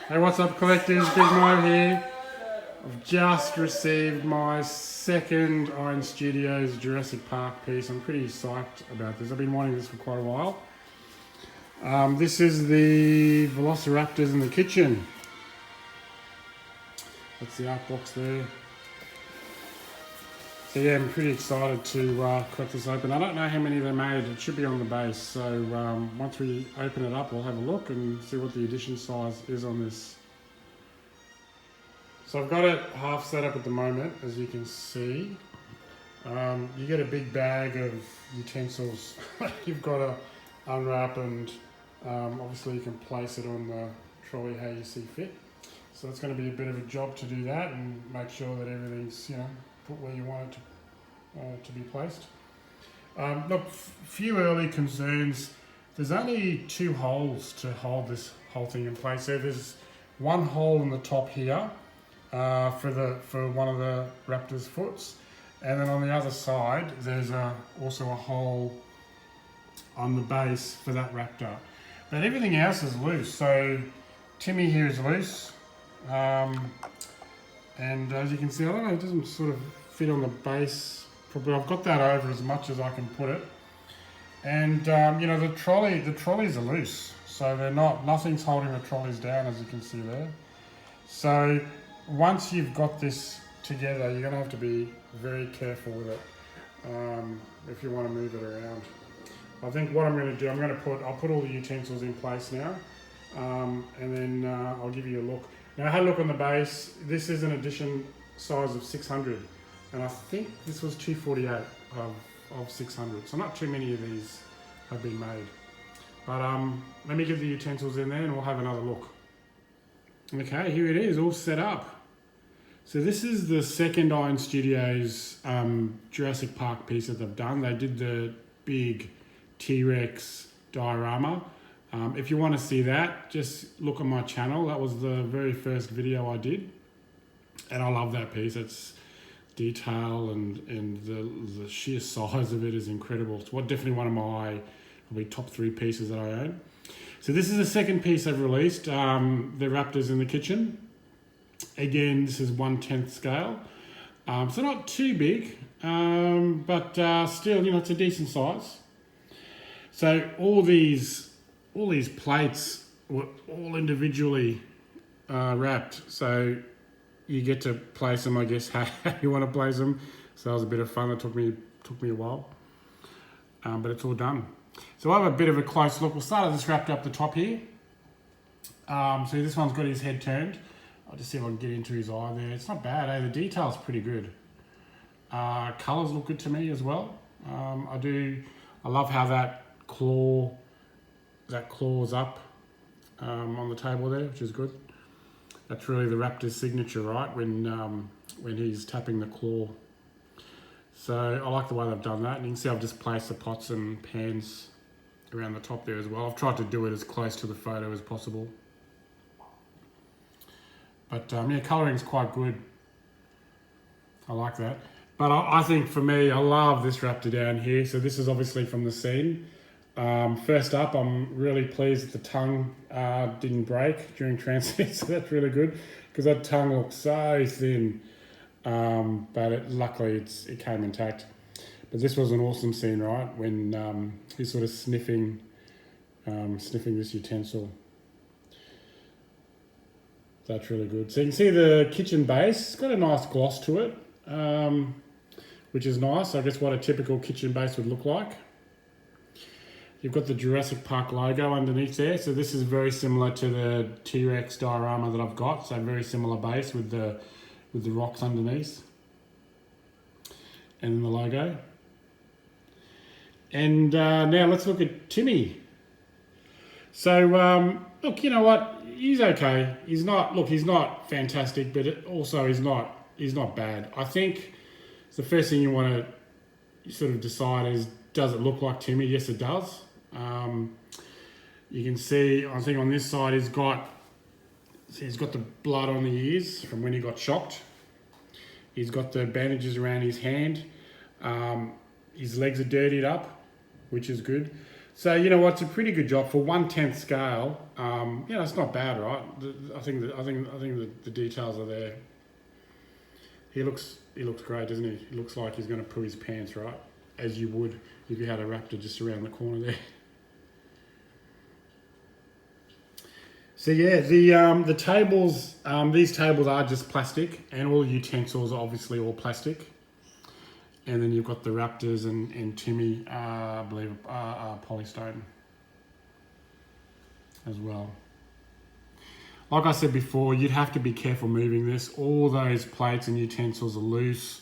Hey, what's up, collectors? Big Mo here. I've just received my second Iron Studios Jurassic Park piece. I'm pretty psyched about this. I've been wanting this for quite a while. This is the Velociraptors in the kitchen. That's the art box there. So yeah, I'm pretty excited to crack this open. I don't know how many they made. It should be on the base. So once we open it up, we'll have a look and see what the edition size is on this. So I've got it half set up at the moment, as you can see. You get a big bag of utensils. You've got to unwrap and obviously you can place it on the trolley how you see fit. So it's going to be a bit of a job to do that and make sure that everything's, put where you want it to be placed. Look, few early concerns. There's only 2 holes to hold this whole thing in place. So there's one hole in the top here for one of the Raptors' foots, and then on the other side there's also a hole on the base for that Raptor. But everything else is loose. So Timmy here is loose. And as you can see, I don't know, it doesn't sort of fit on the base properly. I've got that over as much as I can put it. And the trolleys are loose, so nothing's holding the trolleys down, as you can see there. So once you've got this together, you're gonna have to be very careful with it if you want to move it around. I think what I'm going to do, I'll put all the utensils in place now, and then I'll give you a look. Now I had a look on the base. This is an edition size of 600, and I think this was 248 of 600. So not too many of these have been made. But let me get the utensils in there and we'll have another look. Okay, here it is, all set up. So this is the second Iron Studios Jurassic Park piece that they've done. They did the big T-Rex diorama. If you want to see that, just look on my channel. That was the very first video I did. And I love that piece. It's detail and the sheer size of it is incredible. It's definitely one of my probably top 3 pieces that I own. So this is the second piece I've released, the Raptors in the kitchen. Again, this is 1/10 scale. So not too big, but still, it's a decent size. So all these plates were all individually wrapped. So you get to place them, I guess, how you want to place them. So that was a bit of fun. It took me a while, but it's all done. So I have a bit of a close look. We'll start with this wrapped up the top here. So this one's got his head turned. I'll just see if I can get into his eye there. It's not bad, eh? The detail's pretty good. Colours look good to me as well. I love how that claws up on the table there, which is good. That's really the Raptor's signature, right? When he's tapping the claw. So I like the way they've done that. And you can see I've just placed the pots and pans around the top there as well. I've tried to do it as close to the photo as possible. But colouring's quite good. I like that. But I think for me, I love this Raptor down here. So this is obviously from the scene. First up, I'm really pleased that the tongue didn't break during transit, so that's really good, because that tongue looks so thin, but luckily it came intact. But this was an awesome scene, right, when he's sort of sniffing this utensil. That's really good. So you can see the kitchen base, it's got a nice gloss to it, which is nice. I guess what a typical kitchen base would look like. You've got the Jurassic Park logo underneath there. So this is very similar to the T-Rex diorama that I've got. So very similar base with the rocks underneath. And then the logo. And now let's look at Timmy. So look, you know what? He's okay. He's not fantastic, but also he's not bad. I think the first thing you want to sort of decide is, does it look like Timmy? Yes, it does. You can see, I think on this side he's got the blood on the ears from when he got shocked. He's got the bandages around his hand. His legs are dirtied up, which is good. So you know what? It's a pretty good job for 1/10 scale. You know, it's not bad, right? I think the details are there. He looks great, doesn't he? He looks like he's going to poo his pants, right? As you would if you had a raptor just around the corner there. So yeah, the tables, these tables are just plastic, and all the utensils are obviously all plastic. And then you've got the Raptors and Timmy, I believe, polystone as well. Like I said before, you'd have to be careful moving this. All those plates and utensils are loose.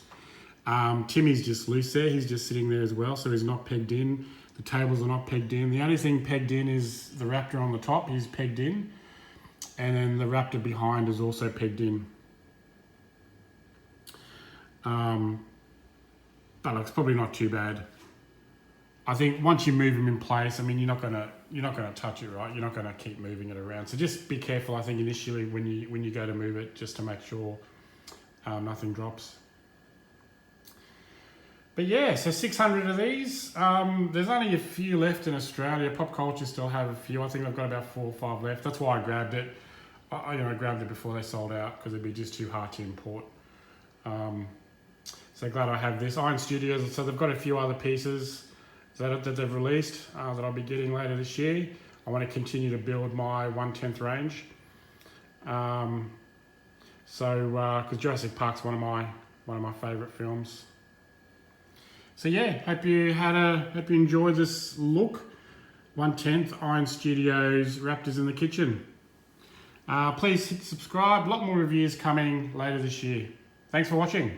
Timmy's just loose there. He's just sitting there as well, so he's not pegged in. The tables are not pegged in. The only thing pegged in is the Raptor on the top. He's pegged in. And then the Raptor behind is also pegged in. But it's probably not too bad. I think once you move them in place, I mean, you're not gonna touch it, right? You're not gonna keep moving it around. So just be careful. I think initially when you go to move it, just to make sure nothing drops. But yeah, so 600 of these. There's only a few left in Australia. Pop Culture still have a few. I think I've got about 4 or 5 left. That's why I grabbed it. I grabbed it before they sold out because it'd be just too hard to import. So glad I have this. Iron Studios, so they've got a few other pieces that they've released that I'll be getting later this year. I want to continue to build my 1/10 range. Because Jurassic Park's one of my favourite films. So yeah, hope you enjoyed this look. 1/10 Iron Studios Raptors in the kitchen. Please hit subscribe. A lot more reviews coming later this year. Thanks for watching.